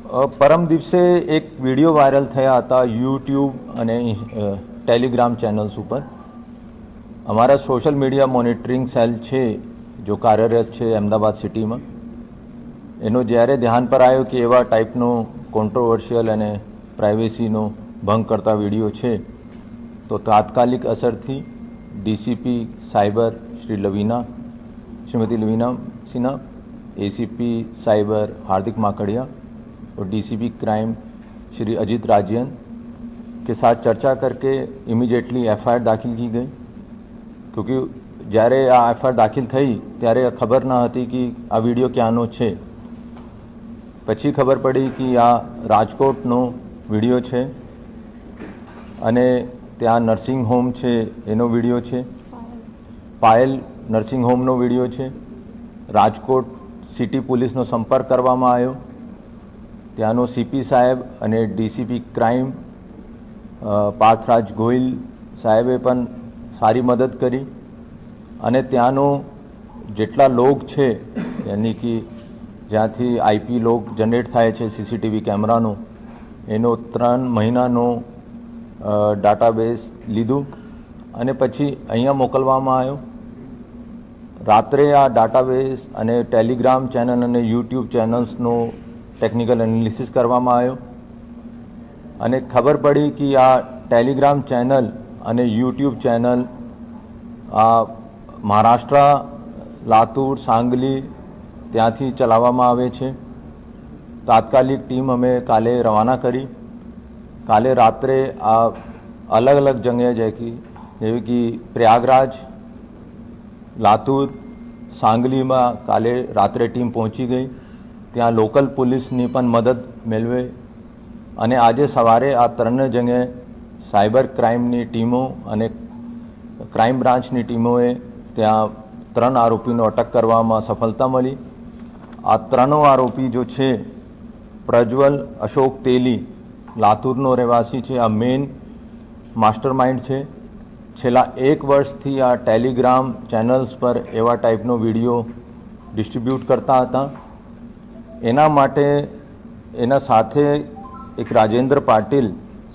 પરમ દિવસે એક video viral થયા હતા યુટ્યુબ અને ટેલિગ્રામ ચેનલ્સ ઉપર. અમારા સોશિયલ મીડિયા મોનિટરિંગ સેલ છે જો કાર્યરત છે અમદાવાદ સિટીમાં, એનો જ્યારે ધ્યાન પર આવ્યો કે એવા ટાઈપનો કોન્ટ્રોવર્શિયલ અને પ્રાઇવેસીનો ભંગ કરતા વિડીયો છે, તો તાત્કાલિક અસરથી DCP cyber Shrimati Lavina Sinha, ACP cyber Hardik Makadia और डीसीपी क्राइम श्री अजीत राजियन के साथ चर्चा करके इमीडिएटली एफआईआर दाखिल की गई. क्योंकि જ્યારે આ એફઆઈઆર દાખિલ થઈ ત્યારે ખબર ન હતી કે આ વિડીયો ક્યાંનો છે. પછી ખબર પડી કે આ રાજકોટનો વિડીયો છે અને ત્યાં નર્સિંગ હોમ છે એનો વિડીયો છે, પાયલ નર્સિંગ હોમનો વિડીયો છે. રાજકોટ સિટી પોલીસનો સંપર્ક કરવામાં આવ્યો, ત્યાંનો સીપી સાહેબ અને ડીસીપી ક્રાઇમ પાર્થરાજ ગોહિલ સાહેબે પણ સારી મદદ કરી અને ત્યાંનો જેટલા લોગ છે યાની કે જ્યાંથી આઈપી લોગ જનરેટ થાય છે સીસીટીવી કેમેરાનો, એનો 3 મહિનાનો ડાટાબેઝ લીધું અને પછી અહીંયા મોકલવામાં આવ્યો. રાત્રે આ ડાટાબેઝ અને ટેલિગ્રામ ચેનલ અને યુટ્યુબ ચેનલ્સનો ટેકનિકલ એનાલિસિસ કરવામાં આવ્યો અને ખબર પડી કે આ ટેલિગ્રામ ચેનલ અને યુટ્યુબ ચેનલ આ મહારાષ્ટ્ર, લાતુર, સાંગલી ત્યાંથી ચલાવવામાં આવે છે. તાત્કાલિક ટીમ અમે કાલે રવાના કરી. કાલે રાત્રે આ અલગ અલગ જગ્યાએ જેવી કે પ્રયાગરાજ, લાતુર, સાંગલીમાં કાલે રાત્રે ટીમ પહોંચી ગઈ. ત્યાં લોકલ પોલીસની પણ મદદ મેળવે અને આજે સવારે આ 3 જગ્યાએ સાયબર ક્રાઇમની ટીમો અને ક્રાઇમ બ્રાન્ચની ટીમોએ ત્યાં 3 આરોપીનો અટક કરવામાં સફળતા મળી. આ 3 આરોપી જો છે પ્રજ્વલ અશોક તેલી, લાતુરનો રહેવાસી છે, આ મેઇન માસ્ટર માઇન્ડ છે. છેલ્લા 1 વર્ષથી આ ટેલિગ્રામ ચેનલ્સ પર એવા ટાઈપનો વિડીયો ડિસ્ટ્રીબ્યુટ કરતા હતા. એના માટે એના સાથે એક રાજેન્દ્ર પાટીલ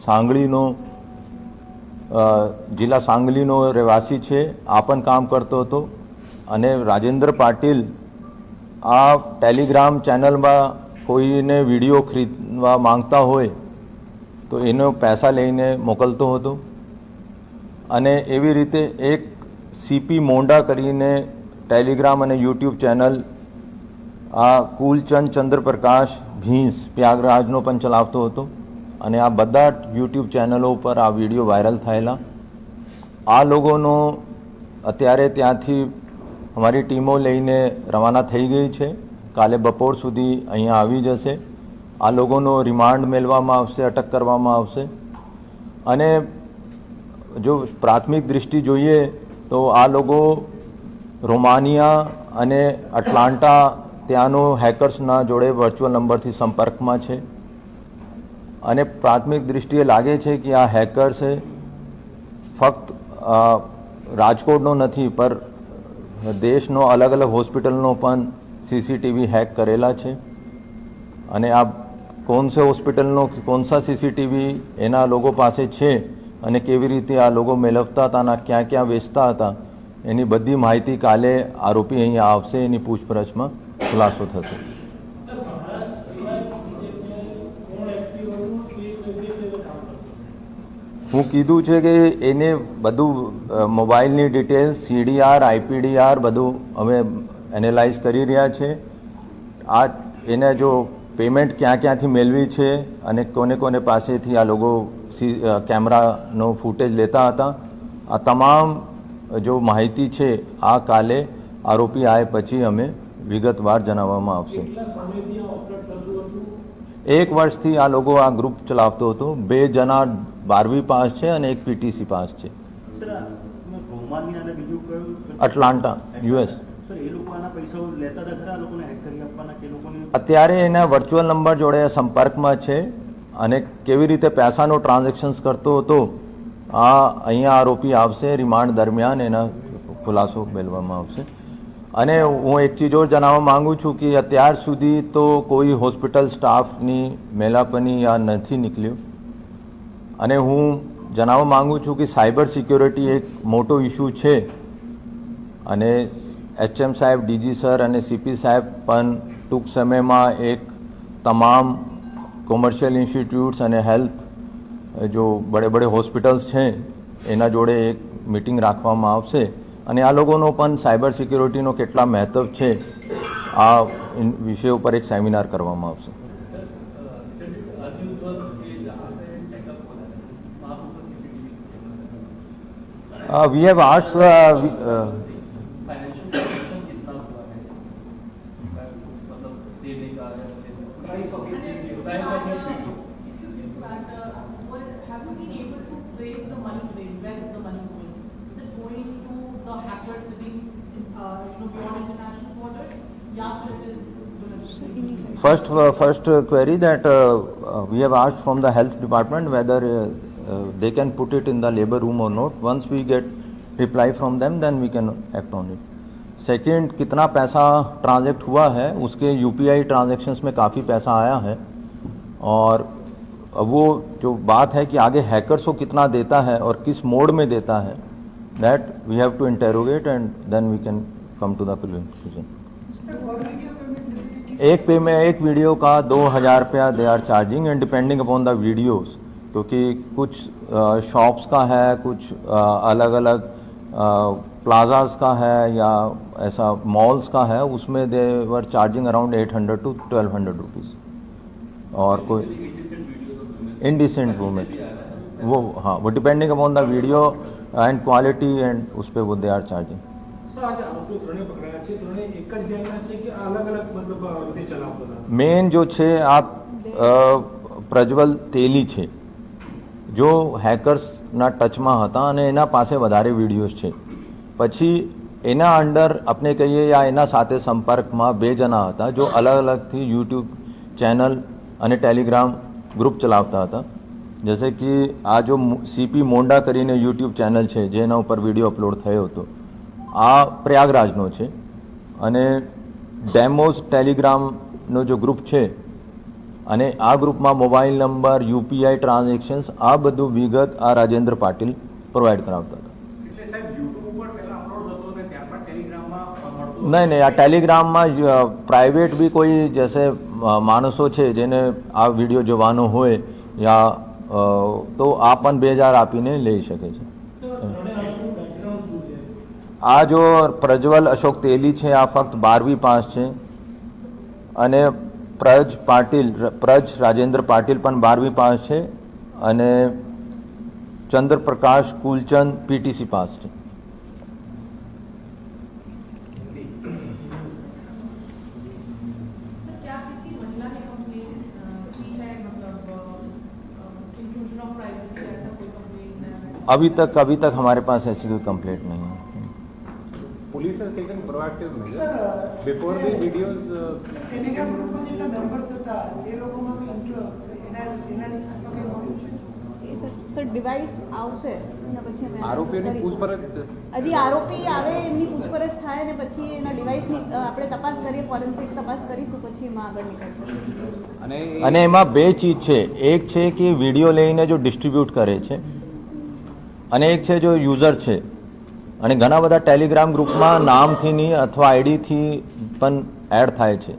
સાંગલીનો જિલ્લા સાંગલીનો રહેવાસી છે, આ પણ કામ કરતો હતો અને રાજેન્દ્ર પાટીલ આ ટેલિગ્રામ ચેનલમાં કોઈને વિડીયો ખરીદવા માંગતા હોય તો એનો પૈસા લઈને મોકલતો હતો. અને એવી રીતે એક સીપી મોંડા કરીને ટેલિગ્રામ અને યુટ્યુબ ચેનલ આ કુલચંદ ચંદ્રપ્રકાશ ભીંસ પ્રયાગરાજનો પણ ચલાવતો હતો અને આ બધા યુટ્યુબ ચેનલો ઉપર આ વિડીયો વાયરલ થયેલા. આ લોકોનો અત્યારે ત્યાંથી અમારી ટીમો લઈને રવાના થઈ ગઈ છે. કાલે બપોર સુધી અહીંયા આવી જશે. આ લોકોનો રિમાન્ડ મેળવવામાં આવશે, અટક કરવામાં આવશે. અને જો પ્રાથમિક દૃષ્ટિ જોઈએ તો આ લોકો રોમાનિયા અને એટલાન્ટા ત્યાંનો હેકર્સના જોડે વર્ચ્યુઅલ નંબરથી સંપર્કમાં છે અને પ્રાથમિક દૃષ્ટિએ લાગે છે કે આ હેકર્સ ફક્ત રાજકોટનો નથી પર દેશનો અલગ અલગ હોસ્પિટલનો પણ સીસીટીવી હેક કરેલા છે. અને આ કોનસે હોસ્પિટલનો કોનસા સીસીટીવી એના લોકો પાસે છે અને કેવી રીતે આ લોકો મેળવતા હતા અને ક્યાં ક્યાં વેચતા હતા એની બધી માહિતી કાલે આરોપી અહીંયા આવશે, એની પૂછપરછમાં ખુલાસો થશે. હું કીધું છે કે એને બધું મોબાઈલની ડિટેલ્સ, સીડીઆર, આઈપીડીઆર બધું અમે એનાલાઇઝ કરી રહ્યા છે. આ એને જો પેમેન્ટ ક્યાં ક્યાંથી મેળવી છે અને કોને કોને પાસેથી આ લોકો કેમેરાનો ફૂટેજ લેતા હતા, આ તમામ જો માહિતી છે આ કાલે આરોપી આવે પછી અમે વિગતવાર જણાવવામાં આવશે. 1 વર્ષથી આ લોકો આ ગ્રુપ ચલાવતો હતો. 2 જણા 12મી પાસ છે અને એક પીટીસી પાસ છે. Atlanta, US. અત્યારે એના વર્ચ્યુઅલ નંબર જોડે સંપર્કમાં છે અને કેવી રીતે પૈસાનો ટ્રાન્ઝેક્શન્સ કરતો હતો આ અહીંયા આરોપી આવશે. રિમાન્ડ દરમિયાન એના ખુલાસો મેળવવામાં આવશે. અને હું એક ચીજ ઓર જણાવવા માંગુ છું કે અત્યાર સુધી તો કોઈ હોસ્પિટલ સ્ટાફની મેલાપની યા નથી નીકળ્યું અને હું જણાવવા માંગુ છું કે સાયબર સિક્યોરિટી એક મોટો ઇશ્યુ છે અને એચએમ સાહેબ, ડીજી સર અને સીપી સાહેબ પણ ટૂંક સમયમાં એક તમામ કોમર્શિયલ ઇન્સ્ટિટ્યૂટ્સ અને હેલ્થ જો બડે બડે હોસ્પિટલ્સ છે એના જોડે એક મીટિંગ રાખવામાં આવશે અને આ લોકોનો પણ સાયબર સિક્યોરિટીનો કેટલા મહત્વ છે આ વિષય ઉપર એક સેમિનાર કરવામાં આવશે. We have asked first query that we have asked from the health department whether they can put it in the labor room or not. Once we get reply from them, then we can act on it. Second, कितना पैसा ट्रांजेक्ट हुआ है, उसके UPI transactions में काफ़ी पैसा आया है और वो जो बात है कि आगे हैकर्स को कितना देता है और किस मोड में देता है, that we have to interrogate and then we can come to the conclusion. एक वीडियो का 2000 रुपया दे are charging and depending upon the videos, क्योंकि कुछ शॉप्स का है, कुछ अलग अलग प्लाजास का है या ऐसा मॉल्स का है, उसमें they are charging around 800 to 1200 rupees. और कोई इनडिसेंट वूमेन वो, हाँ, वो depending upon the video and quality and उस पर वो दे आर चार्जिंग. મેન જો છે આ પ્રજ્વલ તેલી છે જો હેકર્સના ટચમાં હતા અને એના પાસે વધારે વિડીયોઝ છે. પછી એના અંડર આપણે કહીએ યા એના સાથે સંપર્કમાં 2 જણા હતા જો અલગ અલગથી યુટ્યુબ ચેનલ અને ટેલિગ્રામ ગ્રુપ ચલાવતા હતા. જૈસે કે આ જો સીપી મોંડા કરીને યુટ્યુબ ચેનલ છે જેના ઉપર વિડીયો અપલોડ થયો હતો, આ પ્રયાગરાજનો છે અને ડેમોઝ ટેલિગ્રામનો જો ગ્રુપ છે અને આ ગ્રુપમાં મોબાઈલ નંબર, યુપીઆઈ ટ્રાન્ઝેક્શન્સ, આ બધું વિગત આ રાજેન્દ્ર પાટીલ પ્રોવાઈડ કરાવતા હતા. નહીં, આ ટેલિગ્રામમાં પ્રાઇવેટ બી કોઈ જૈસે માણસો છે જેને આ વિડીયો જોવાનો હોય યા તો આ પણ 2000 આપીને લઈ શકે છે. આ જો પ્રજ્વલ અશોક તેલી છે આ ફક્ત 12મી પાસ છે અને પ્રજ રાજેન્દ્ર પાટીલ પણ 12મી પાસ છે અને ચંદ્રપ્રકાશ કુલચંદ પીટીસી પાસ છે. अभी तक हमारे पास ऐसी कोई कंप्लेंट नहीं है. Police has taken proactive measures before the videos. Telegram group માં જેટલા મેમ્બર્સ હતા એ લોકોમાં એનાલિસિસ માં કેમ આવ્યું છે? સર ડિવાઇસ આવશે અને પછી અમે આરોપીઓની પૂછપરછ હજી આરોપી આવે એમની પૂછપરછ થાય ને પછી એના ડિવાઇસની આપણે તપાસ કરીએ, ફોરેન્સિક તપાસ કરીશું, પછી એમાં આગળ નીકળશે. અને એમાં 2 ચીજ છે. એક છે કે વિડીયો લઈને જો ડિસ્ટ્રીબ્યુટ કરે છે અને એક છે જો યુઝર છે. અને ઘણા બધા ટેલિગ્રામ ગ્રુપમાં નામથી નહીં અથવા આઈડીથી પણ એડ થાય છે.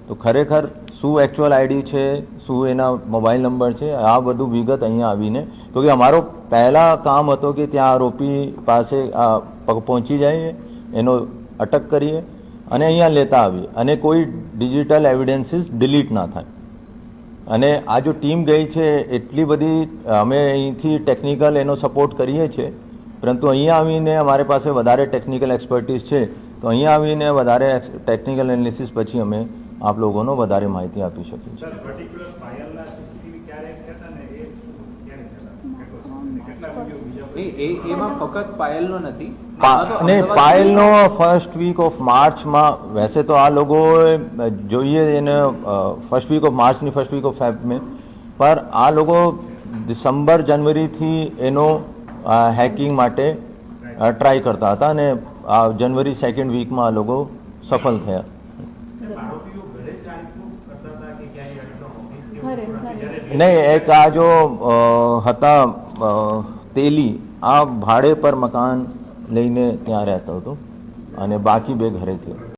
તો ખરેખર શું એકચ્યુઅલ આઈડી છે, શું એના મોબાઈલ નંબર છે, આ બધું વિગત અહીંયા આવીને, ક્યોંકि અમારો પહેલાં કામ હતો કે ત્યાં આરોપી પાસે પહોંચી જાય, એનો અટક કરીએ અને અહીંયા લેતા આવીએ અને કોઈ ડિજિટલ એવિડન્સીસ ડિલીટ ના થાય. અને આ જો ટીમ ગઈ છે એટલી બધી અમે અહીંથી ટેકનિકલ એનો સપોર્ટ કરીએ છીએ, પરંતુ અહીંયા આવીને અમારી પાસે વધારે ટેકનિકલ એક્સપર્ટીઝ છે તો અહીંયા આવીને વધારે ટેકનિકલ એનાલિસિસ પછી અમે આપ લોકોનો વધારે માહિતી આપી શકીએ છીએ. એમાં ફક્ત પાયલનો નથી ને પાયલનો ફર્સ્ટ વીક ઓફ માર્ચમાં વૈસે તો આ લોકો જોઈએ એને ફર્સ્ટ વીક ઓફ માર્ચની ફર્સ્ટ વીક ઓફ ફેબ મેં, પર આ લોકો ડિસેમ્બર જનવરીથી એનો હેકિંગ માટે ટ્રાય કરતા હતા અને આ જનવરી સેકન્ડ વીકમાં આ લોકો સફળ થયા. ઘરે નહીં, એક આ જો હતા તેલી, આ ભાડે પર મકાન લઈને ત્યાં રહેતો હતો અને બાકી બે ઘરેથી.